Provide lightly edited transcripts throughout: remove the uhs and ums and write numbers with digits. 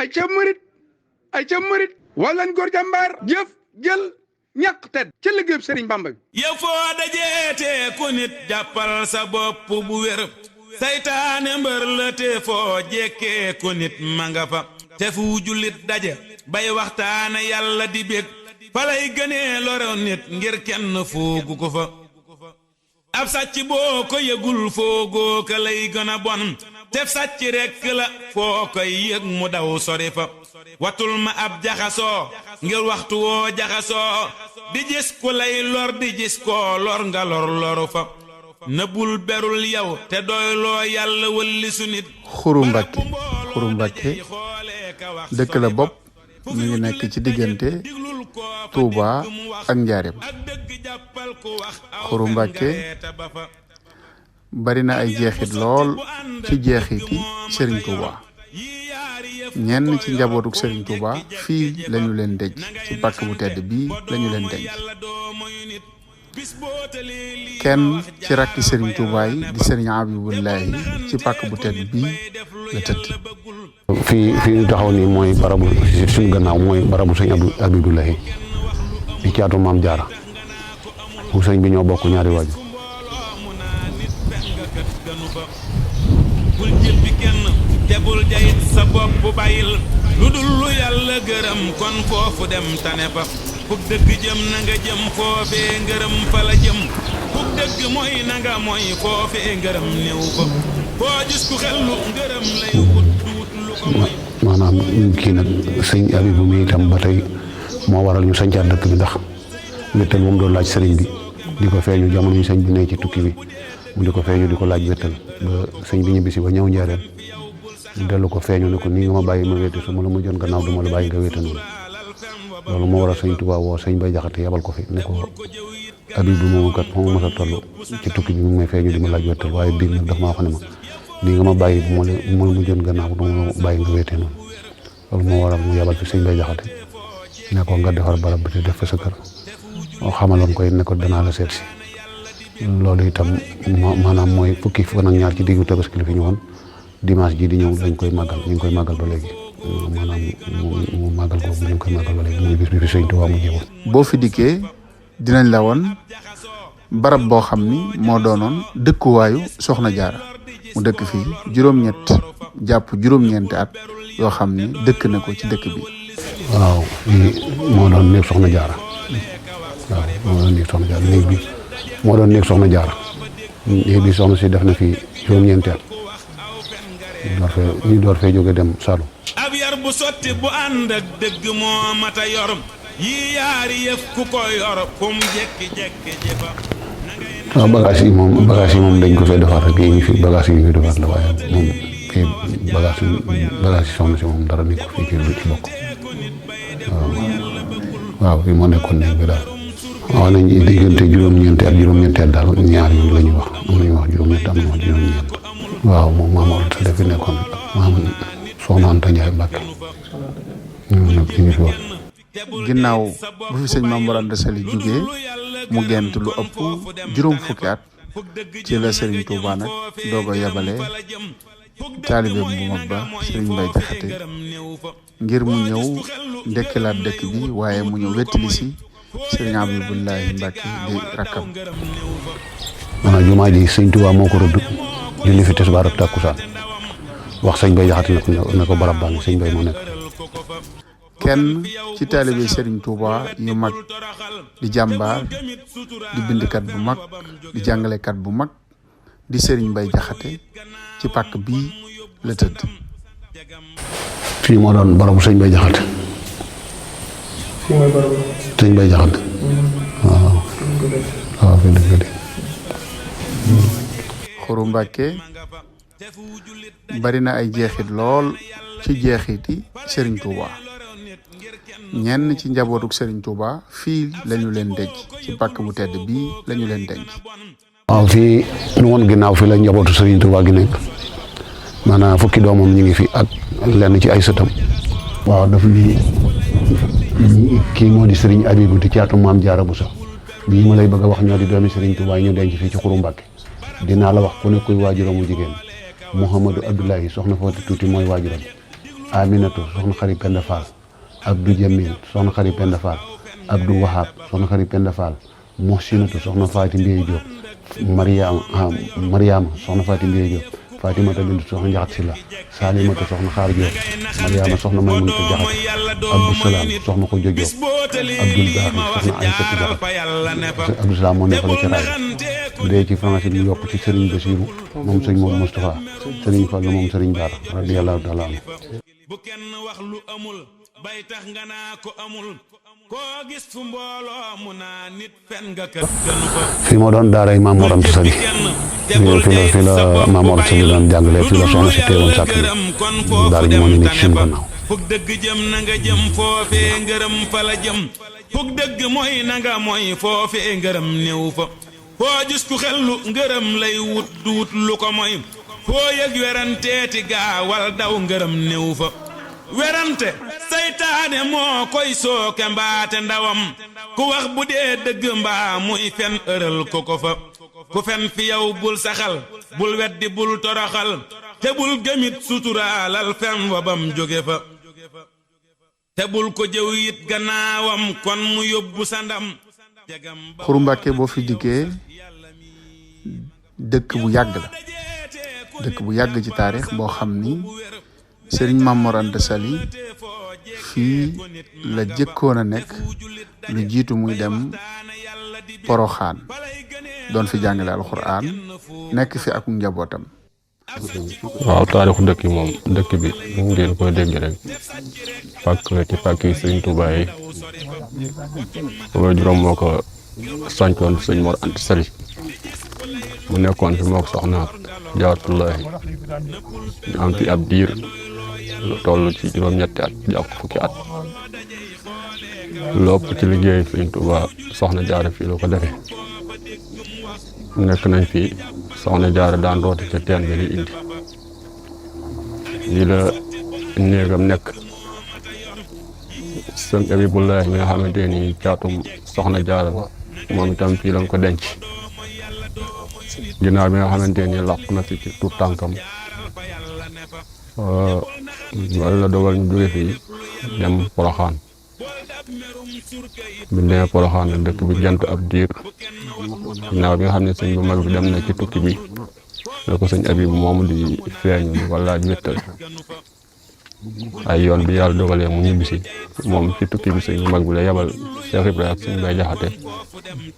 ay ca murit walan góor jàmbaar jëf jël ñàkk tedd ca liggéeyub Sëriñ Bamba bi yow foo dajeete ku nit jàppal sa bopp bu wér saytaane mbër la te foo jekkee ku nit ma nga fa te fu jullit daje bay waxtaane yàlla di bég falay gënee loro nit ngir kenn foogu ko fa ab sàcc boo ko yëgul foogoo ka lay gën a bon tef sàcc rekk la foo koy yëg mu daw sori fa watul ma ab jaxasoo ngir waxtu woo jaxasoo di gis ku lay lor di gis koo lor nga lor loru fa nëbbul berul yow te doyloo yàlla wëlli su nit Xuru Mbàkke dëkk la bopp mi ngi nekk ci diggante Touba ak Njaaréem. Xuru Mbàkke bari na ay jeexit lool ci jeexiti Serigne Touba ñenn ci njabootuk Serigne Touba fii lañu leen denc ci pàkk bu tedd bii lañu leen denc kenn ci rakki Serigne Touba yi di Serigne Abibullahi ci pàkk bu tedd bii la tëdd. fii ñu taxaw nii mooy barabu suñu gannaaw mooy barabu sëñ Abibullahi di caatu maam Jaara mu sëñ bi ñoo bokk ñaari waajur. bul jëppi kenn te bul jayit sa bopp bàyyil lu dul lu yàlla gërëm kon foofu dem tane fa fuk dëgg jëm na nga jëm foofee ngërëm fa la jëm fuk dëgg mooy na nga mooy foofee ngërëm néew fa foo gis ku xellu ngërëm lay wut lu ko mooy maanaam kii nag sëñ Abibu mi itam ba tey moo waral ñu sañcaat dëkk bi ndax wéttal moom doon laaj sëriñ bi di ko feeñu jamono ñu sëñ bi ne ci tukki bi mu di ko feeñu di ko laaj wéttal ba sëñ bi ñibbisi ba ñëw Njaaréem dellu ko feeñu ne ko nii nga ma bàyyi ma wéete su ma la mujjoon gannaaw du ma la bàyyi nga wéete noonu loolu moo waral sëñ Tuubaa woo sëñ Bay Jaxate yabal ko fi ne ko Abibu moomu kat moo ma mës a toll ci tukki bi mu may feeñu di ma laaj wéttal waaye biir nag daf maa wax ne ma nii nga ma bàyyi bu ma la mujjoon gannaaw du ma la bàyyi nga wéete noonu loolu moo waral mu yabal fi sëñ Bay Jaxate ne ko nga defar barab bi te def fa sa kër xamaloon ko it ne ko danaa la seet si loolu itam maanaam mooy fukki fan ak ñaar ci diggu Tabaski la fi ñëwoon dimanche ji di ñëw lañ koy màggal ñu ngi koy màggal ba léegi maanaam mu màggal googu ñu ngi koy màggal ba léegi muy bis bi fi sëñ Tuubaa mu jéewoon. boo fi dikkee dinañ la woon barab boo xam ni moo doonoon dëkkuwaayu Soxna Jaara mu dëkk fii juróom-ñett jàpp juróom-ñeenti at yoo xam ni dëkk na ko ci dëkk bi. waaw moo doon néeg Soxna Jaara waaw moo doon néeg Soxna Jaara néeg bi moo doon néeg Soxna Jaara néeg bi soxna si def na fi juróom-ñeenti at ñu door fee jóge dem Saalum. ab yar bu sotti bu ànd ak dëgg moo mata yor yii yaari yëf ku ko yor kum jekki-jekki jëfa. waaw bagage yi moom dañ ko fee defar rek yi ñu fi bagage yi ñu fi defar la waaye moom fii bagage yi soxna si moom dara nekk ko fii ci bokk waaw fii moo nekkoon néeg bi daal waaw nañ diggante juróom-ñeenti at daal ñaar yi la ñuy wax am nañu wax juróom-ñett am na wax juróom-ñeent waaw moom Maam Mor Anta dafi nekkoon maam Soxna Anta Njaay Mbàkke ñoom ñëpp ñu ngi fi wax. ginnaaw bu fi sëñ Maam Mor Anta Sali jógee mu gent lu ëpp juróom fukki at ci la Serigne Touba nag doog a yebale taalibe bu mag ba Serigne Bay Jaxate ngir mu ñëw ndekkilaat dëkk bi waaye mu ñëw wettali si Serigne Abibullahi Mbàkke di rakkam. maanaam jumaa ji sëñ Touba moo ko rëdd julli fi tisbaar ak takkusaan wax sëñ Bay Jaxate ne ko barab baa ngi sëñ Bay moo nekk. kenn ci taalibe Serigne Touba yu mag di jàmbaar di bindkat bu mag di jàngalekat bu mag di Serigne Bay Jaxate ci pàkk bii la tëdd. fii moo doon barabu sëñ Bay Jaxate. sëñ Bay Jaxate waaw fi dëgg di. Xuru Mbàkke bari na ay jeexit lool ci jeexiti Serigne Touba ñenn ci njabootuk Serigne Touba fii lañu leen denc ci pàkk bu tedd bii lañu leen denc. waaw fii nu woon ginnaaw fii la njabootu Serigne Touba gi nekk maanaam fukki doomam ñu ngi fi ak lenn ci ay sëtam. waaw daf ni kii moo di Serigne Abibu di caatu maam Jaara Buso bii ma lay bëgg a wax ñoo di doomi Serigne Touba ñu denc fii ci Xuru Mbàkke dinaa la wax ku ne kuy waajuramu jigéen Mouhamadou Abdoulahi soxna Faati Tuuti mooy waajuram Aminatu soxna Xari Penda Fall Abdou Jamil soxna Xari Penda Fall Abdou Wahab soxna Xari Penda Fall Mohsinatu soxna Faati Mbiye Diop Mariama soxna Faati Mbiye Diop Fatimata bintu soxna Njaxat Silla Salimata soxna Xaar Diop Mariama soxna Maymunata Jaxat Abdou Salaam soxna Xuja Diop Abdoul Baaxi soxna Aysatu Jaxat Abdou Salaam moo nekkale ci raay bu dee ci français bi yokk ci Serigne Bassirou moom sëñ Modou Moustapha Serigne Fallu moom Serigne Bara radiyallahu taala anhu bu kenn wax lu amul bay tax nga naa ko amul koo gis fu mbooloo mu naa nit fen nga kat gënu ko fii moo doon daaray Maam Mor Anta Sali fii la Maam Mor Anta Sali doon jàngale fii la soxna si teewoon sàkk daara ji moo ne ci suñu gannaaw fug dëgg jëm na nga jëm foofee ngërëm fa la jëm fug dëgg mooy na nga mooy foofee ngërëm néew fa foo gis ku xellu ngërëm lay wut duut lu ko mooy foo yëg weranteeti gaawal daw ngërëm néew fa werante saytaane moo koy sooke mbaate ndawam ku wax bu dee dëgg mbaa muy fen ëral ko ko fa ku fen fi yow bul saxal bul weddi bul toroxal te bul gëmit suturaalal fen wa bam jóge fa te bul ko jëw it gannaawam kon mu yóbbu sa ndam Xuru Mbàkke boo fi diggee dëkk bu yàgg la dëkk bu yàgg ci taarix boo xam ni Sëriñ Maam Mor Anta Sali fii la jëkkoon a nekk lu jiitu muy dem Poroxaan doon fi jàngale alxuraan nekk fi ak njabootam. waaw taarixu dëkk yi moom dëkk bi ngeen koy dégg rek pàkk la ci pàkk yi Sëriñ Tuubaa yi juróom moo ko sancoon Sëriñ Mor Anta Sali mu nekkoon fi mook soxna Jaaratullaahi ñu am fi ab diir lu toll ci juróom-ñetti at jàpp fukki at lu ëpp ci liggéey Sëriñ Tuubaa soxna Jaara fii la ko defee nekk nañ fi soxna Jaara daan rooti ca teen bi di indi lii la néegam nekk sëñ Abibullaahi mi nga xamante ni caatum soxna Jaara moom itam fii lañ ko denc ginnaaw bi nga xamante ni làqu na fi ci tuut tànkam wala la dogal ñu jóge fii dem Poroxaan bi ñu demee Poroxaan nag dëkk bi jant ab diir ginnaaw bi nga xam ne sëñ bu mag bi dem na ci tukki bi la ko sëñ Abibu moomu di feeñu wala wéttal ay yoon bi yàlla dogalee mu ñibbisi moom ci tukki bi sëñ bu mag bi la yebal Cheikh Ibrahima ak sëñ Bay Jaxate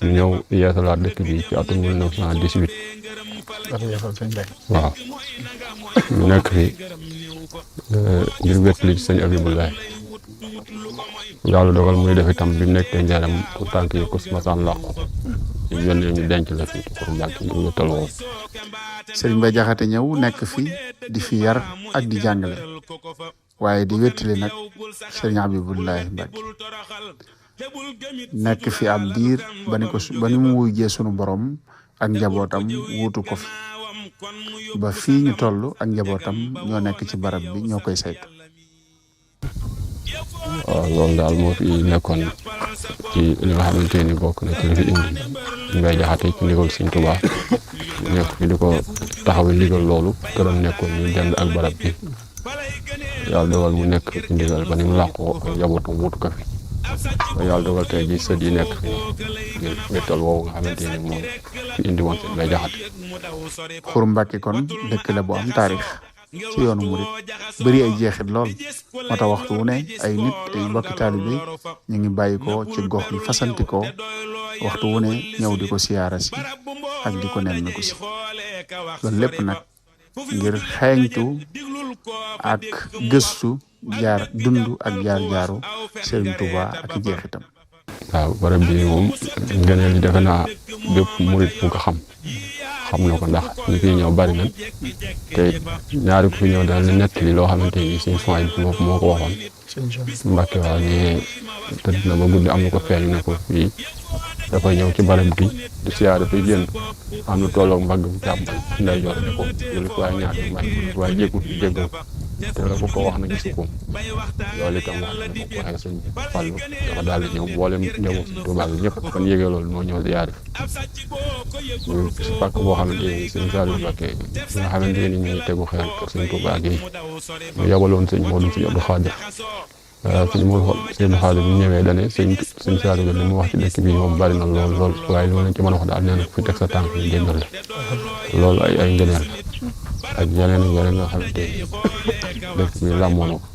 ñu ñëw yeesalaat dëkk bi ci atum 1918 waaw ñu nekk fi ngir wéttali ci sëñ Abibullaahi yàlla dogal muy def itam bi mu nekkee njaaram pour tànk yi ko masaan làqu ñu yónnee ñu denc la fi Xuru Mbàkke ñu wéttal woowu Sëriñ Bay Jaxate ñëw nekk fi di fi yar ak di jàngale waaye di wéttali nag Sëriñ Abibullaahi Mbàkke nekk fi ab diir ba ni mu wujjee sunu borom ak njabootam wuutu ko fi ba fii ñu toll ak njabootam ñoo nekk ci barab bi ñoo koy saytu. waaw loolu daal moo fi nekkoon ci li nga xamante ni bokk na ci li fi indi Mbay Jaxate ci ndigal Sëriñ Tuubaa nekk fi di ko taxawe ndigal loolu këram nekkoon ñu dend ak barab bi yàlla dogal mu nekk ci ndigal ba ni mu làqoo ak njabootam wuutu ko fi ba yàlla dogal tey ji sët yi nekk fi ngir wéttal woowu nga xamante ni moom fi indi woon Sëriñ Bay Jaxate Xuru Mbàkke kon dëkk la bu am taarix ci yoonu murit bëri ay jeexit lool moo tax waxtu wu ne ay nit ay mbokki taalibe ñu ngi bàyyi ko ci gox yi fasanti ko waxtu wu ne ñëw di ko siyaara si ak di ko nemmeeku si loolu lépp nag ngir xeeñtu ak gëstu jaar dund ak jaar-jaaru Sëriñ Tuubaa ak jeexitam. waaw barab bi moom ngëneel yi defe naa bépp murit bu ko xam na ko ndax ñi fi ñëw bari na te ñaari ku fi ñëw daal la nettali loo xamante ni suñu soin bi moo ko waxoon Mbàkke waaw ne tëdd na ba guddi am na ko feeñ ne ko fii dafay ñëw ci barab bi di siyaare dafay génn am na tolloog mbagg bu jàpp nday jor ne ko jëli ko waaye ñaar may waaye jéggul te la bu ko wax na gisu ko loolu itam wax nañ ko waxee sëñ Fallu dafa daal di ñëw mboolem njaboot sëñ Tuubaa bi ñëpp kon yëgee loolu moo ñëw ziyaare si pàkk boo xamante ni sëñ Saliou Mbacké nga xamante ni ñu ngi tegu xeer ak sëñ Tuubaa gi mu yabaloon sëñ Modou sëñ Abdou Khadir sëñ Abdou Khadir bu ñëwee dane sëñ Saliou li mu wax ci dëkk bi moom bari na lool waaye loolu lañ ci mën a wax daal nee na ku fi teg sa tànk ñu jéggal la loolu ay ngëneel ak yeneen nga xamante ni dëkk bi làmmoo na ko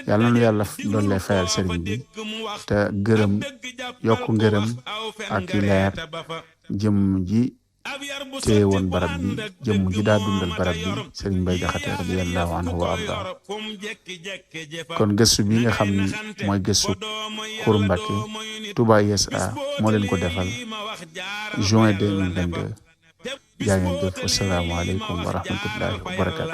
yàlla na nu yàlla doole fayal sëriñ bi te gërëm yokk ngërëm ak i leer jëm ji téye woon barab bi jëm ji daa dundal barab bi sëriñ Mbay Jaxate radiyallahu anhu wa arda kon gëstu bi nga xam ni mooy gëstu Xuru Mbàkke Touba USA moo leen ko defal juin 2022 jaa ngeen jëf asalaamaaleykum wa rahmatullahi wa barakatu